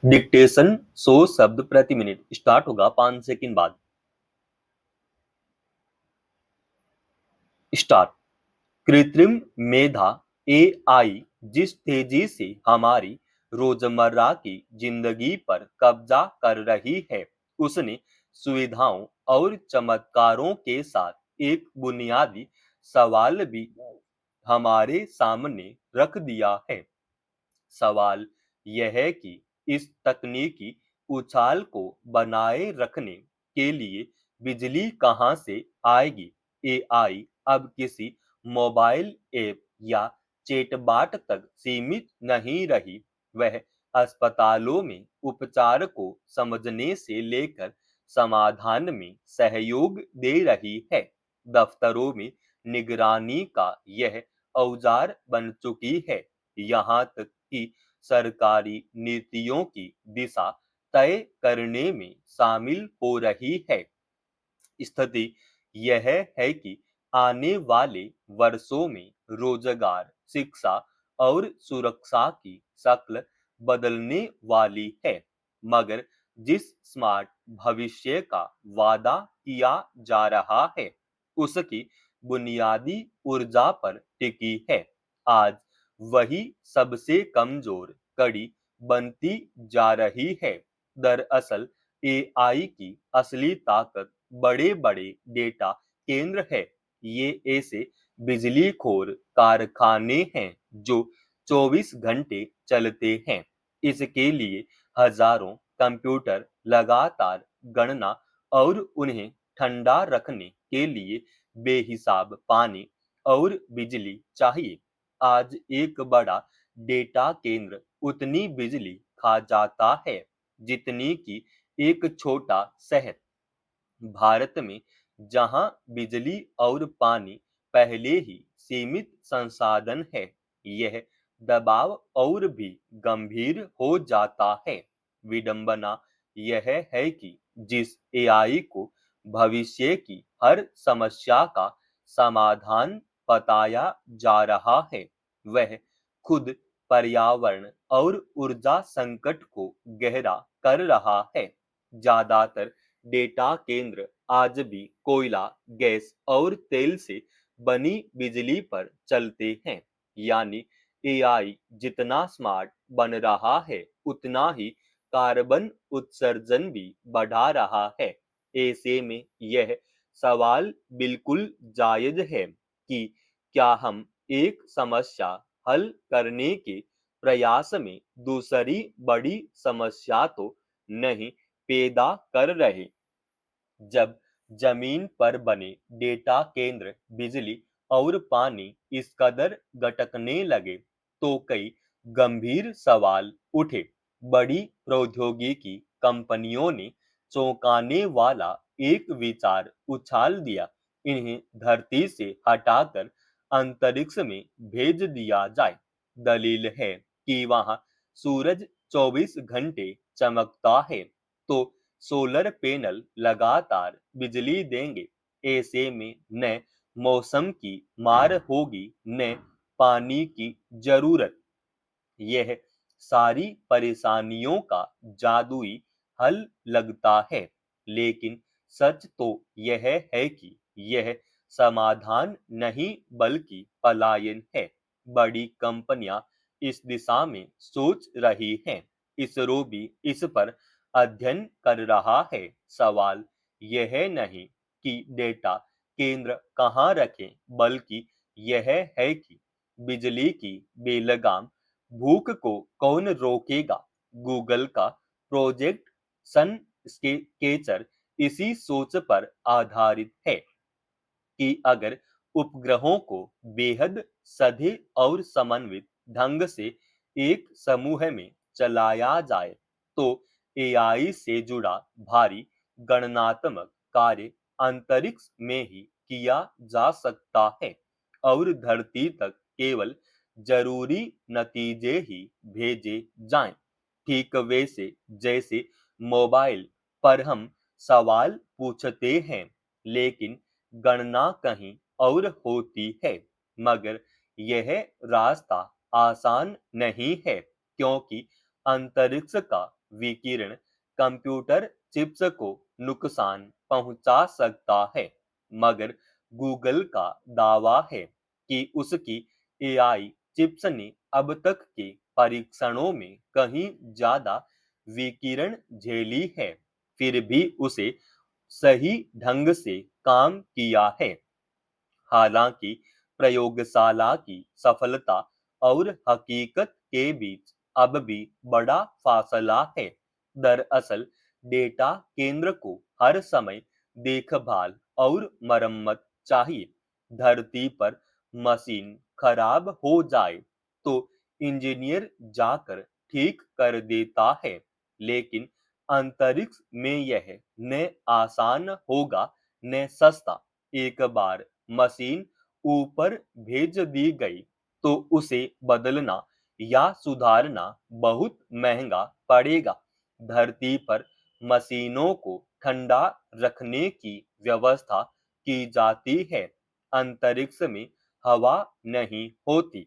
Dictation 100 शब्द प्रति minute start होगा 5 सेकंड बाद। स्टार्ट। कृत्रिम मेधा एआई जिस तेजी से हमारी रोजमर्रा की जिंदगी पर कब्जा कर रही है, उसने सुविधाओं और चमत्कारों के साथ एक बुनियादी सवाल भी हमारे सामने रख दिया है। सवाल यह है कि इस तकनीकी उछाल को बनाए रखने के लिए बिजली कहां से आएगी। एआई अब किसी मोबाइल ऐप या चैटबॉट तक सीमित नहीं रही। वह अस्पतालों में उपचार को समझने से लेकर समाधान में सहयोग दे रही है। दफ्तरों में निगरानी का यह औजार बन चुकी है। यहाँ तक कि सरकारी नीतियों की दिशा तय करने में शामिल हो रही है। स्थिति यह है कि आने वाले वर्षों में रोजगार, शिक्षा और सुरक्षा की शक्ल बदलने वाली है। मगर जिस स्मार्ट भविष्य का वादा किया जा रहा है, उसकी बुनियादी ऊर्जा पर टिकी है। आज वही सबसे कमजोर कड़ी बनती जा रही है। दरअसल एआई की असली ताकत बड़े-बड़े डेटा केंद्र है। ये ऐसे बिजलीखोर कारखाने हैं जो 24 घंटे चलते हैं। इसके लिए हजारों कंप्यूटर लगातार गणना और उन्हें ठंडा रखने के लिए बेहिसाब पानी और बिजली चाहिए। आज एक बड़ा डेटा केंद्र उतनी बिजली खा जाता है जितनी कि एक छोटा शहर। भारत में जहां बिजली और पानी पहले ही सीमित संसाधन है, यह दबाव और भी गंभीर हो जाता है। विडंबना यह है कि जिस एआई को भविष्य की हर समस्या का समाधान बताया जा रहा है, वह खुद पर्यावरण और ऊर्जा संकट को गहरा कर रहा है। ज्यादातर डेटा केंद्र आज भी कोयला, गैस और तेल से बनी बिजली पर चलते हैं। यानी एआई जितना स्मार्ट बन रहा है, उतना ही कार्बन उत्सर्जन भी बढ़ा रहा है। ऐसे में यह सवाल बिल्कुल जायज है कि क्या हम एक समस्या हल करने के प्रयास में दूसरी बड़ी समस्या तो नहीं पैदा कर रहे। जब जमीन पर बने डेटा केंद्र बिजली और पानी इस कदर गटकने लगे, तो कई गंभीर सवाल उठे। बड़ी प्रौद्योगिकी कंपनियों ने चौंकाने वाला एक विचार उछाल दिया, इन्हें धरती से हटाकर अंतरिक्ष में भेज दिया जाए। दलील है कि वहां सूरज 24 घंटे चमकता है, तो सोलर पैनल लगातार बिजली देंगे। ऐसे में न मौसम की मार होगी, न पानी की जरूरत। यह सारी परेशानियों का जादुई हल लगता है, लेकिन सच तो यह है कि यह समाधान नहीं बल्कि पलायन है। बड़ी कंपनियां इस दिशा में सोच रही हैं। इसरो भी इस पर अध्ययन कर रहा है। सवाल यह नहीं कि डेटा केंद्र कहाँ रखें, बल्कि यह है कि बिजली की बेलगाम भूख को कौन रोकेगा। गूगल का प्रोजेक्ट सन स्केचर इसी सोच पर आधारित है कि अगर उपग्रहों को बेहद सधे और समन्वित ढंग से एक समूह में चलाया जाए, तो एआई से जुड़ा भारी गणनात्मक कार्य अंतरिक्ष में ही किया जा सकता है और धरती तक केवल जरूरी नतीजे ही भेजे जाएं। ठीक वैसे जैसे मोबाइल पर हम सवाल पूछते हैं, लेकिन गणना कहीं और होती है। मगर यह रास्ता आसान नहीं है, क्योंकि अंतरिक्ष का विकिरण कंप्यूटर चिप्स को नुकसान पहुंचा सकता है, मगर गूगल का दावा है कि उसकी एआई चिप्स ने अब तक के परीक्षणों में कहीं ज्यादा विकिरण झेली है, फिर भी उसे सही ढंग से काम किया है। हालांकि प्रयोगशाला की सफलता और हकीकत के बीच अब भी बड़ा फासला है। दरअसल डेटा केंद्र को हर समय देखभाल और मरम्मत चाहिए। धरती पर मशीन खराब हो जाए तो इंजीनियर जाकर ठीक कर देता है, लेकिन अंतरिक्ष में यह न आसान होगा न सस्ता। एक बार मशीन ऊपर भेज दी गई तो उसे बदलना या सुधारना बहुत महंगा पड़ेगा। धरती पर मशीनों को ठंडा रखने की व्यवस्था की जाती है, अंतरिक्ष में हवा नहीं होती,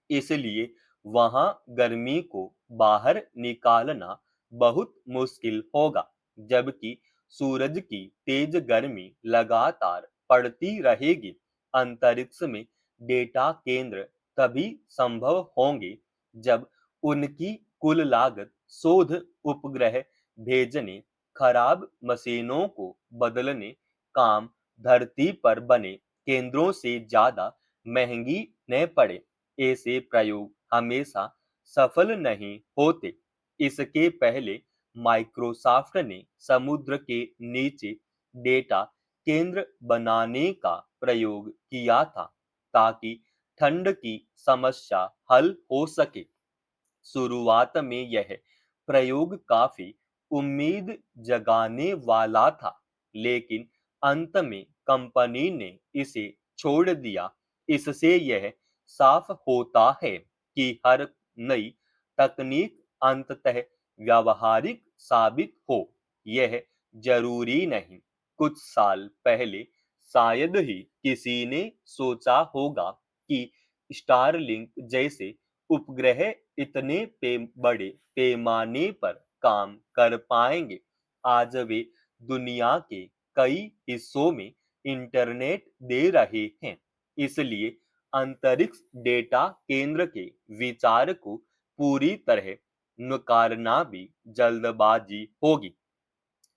इसलिए वहां गर्मी को बाहर निकालना बहुत मुश्किल होगा, जबकि सूरज की तेज गर्मी लगातार पड़ती रहेगी। अंतरिक्ष में डेटा केंद्र तभी संभव होंगे जब उनकी कुल लागत शोध उपग्रह भेजने, खराब मशीनों को बदलने, काम धरती पर बने केंद्रों से ज्यादा महंगी न पड़े। ऐसे प्रयोग हमेशा सफल नहीं होते। इसके पहले माइक्रोसॉफ्ट ने समुद्र के नीचे डेटा केंद्र बनाने का प्रयोग किया था, ताकि ठंड की समस्या हल हो सके। शुरुआत में यह प्रयोग काफी उम्मीद जगाने वाला था, लेकिन अंत में कंपनी ने इसे छोड़ दिया। इससे यह साफ होता है कि हर नई तकनीक अंततः व्यावहारिक साबित हो, यह जरूरी नहीं। कुछ साल पहले शायद ही किसी ने सोचा होगा कि स्टारलिंक जैसे उपग्रह इतने बड़े पैमाने पर काम कर पाएंगे। आज वे दुनिया के कई हिस्सों में इंटरनेट दे रहे हैं। इसलिए अंतरिक्ष डेटा केंद्र के विचार को पूरी तरह नकारना भी जल्दबाजी होगी।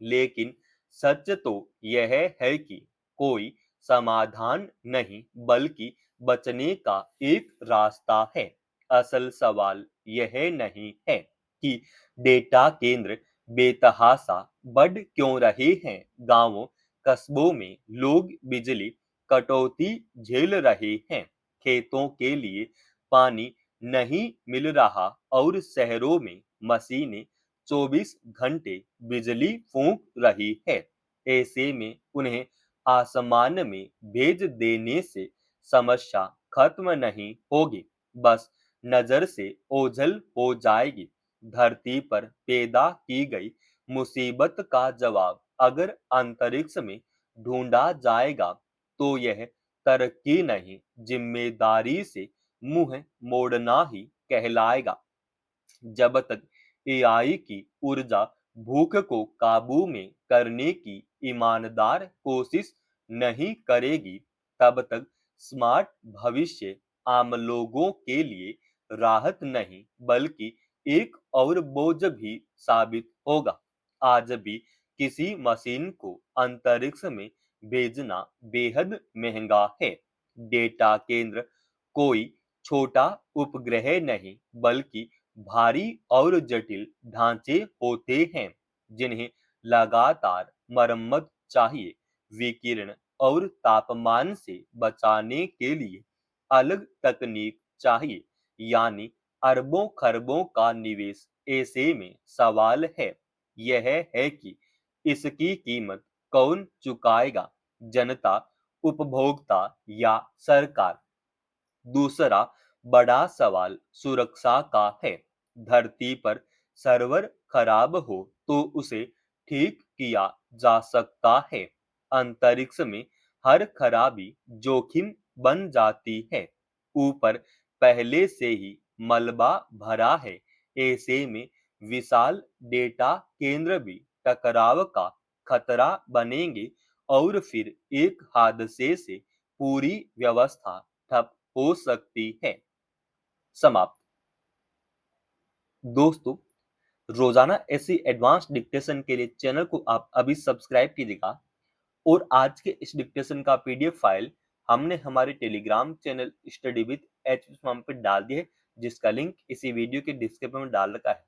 लेकिन सच तो यह है कि कोई समाधान नहीं, बल्कि बचने का एक रास्ता है। असल सवाल यह नहीं है कि डेटा केंद्र बेतहाशा बढ़ क्यों रहे हैं। गांवों कस्बों में लोग बिजली कटौती झेल रहे हैं, खेतों के लिए पानी नहीं मिल रहा और शहरों में मशीनें 24 घंटे बिजली फूंक रही है। ऐसे में उन्हें आसमान में भेज देने से समस्या खत्म नहीं होगी, बस नजर से ओझल हो जाएगी। धरती पर पैदा की गई मुसीबत का जवाब अगर अंतरिक्ष में ढूंढा जाएगा तो यह तरक्की नहीं, जिम्मेदारी से मुंह मोड़ना ही कहलाएगा। जब तक एआई की ऊर्जा भूख को काबू में करने की ईमानदार कोशिश नहीं करेगी, तब तक स्मार्ट भविष्य आम लोगों के लिए राहत नहीं, बल्कि एक और बोझ भी साबित होगा। आज भी किसी मशीन को अंतरिक्ष में भेजना बेहद महंगा है। डेटा केंद्र कोई छोटा उपग्रह नहीं, बल्कि भारी और जटिल ढांचे होते हैं, जिन्हें लगातार मरम्मत चाहिए। विकिरण और तापमान से बचाने के लिए अलग तकनीक चाहिए, यानी अरबों खरबों का निवेश। ऐसे में सवाल है, यह है कि इसकी कीमत कौन चुकाएगा, जनता, उपभोक्ता या सरकार। दूसरा बड़ा सवाल सुरक्षा का है। धरती पर सर्वर खराब हो तो उसे ठीक किया जा सकता है। अंतरिक्ष में हर खराबी जोखिम बन जाती है। ऊपर पहले से ही मलबा भरा है, ऐसे में विशाल डेटा केंद्र भी टकराव का खतरा बनेंगे और फिर एक हादसे से पूरी व्यवस्था ठप हो सकती है। समाप्त। दोस्तों, रोजाना ऐसी एडवांस डिक्टेशन के लिए चैनल को आप अभी सब्सक्राइब कीजिएगा और आज के इस डिक्टेशन का पीडीएफ फाइल हमने हमारे Telegram channel study with H पे डाल दी है, जिसका लिंक इसी वीडियो के डिस्क्रिप्शन में डाल रखा है।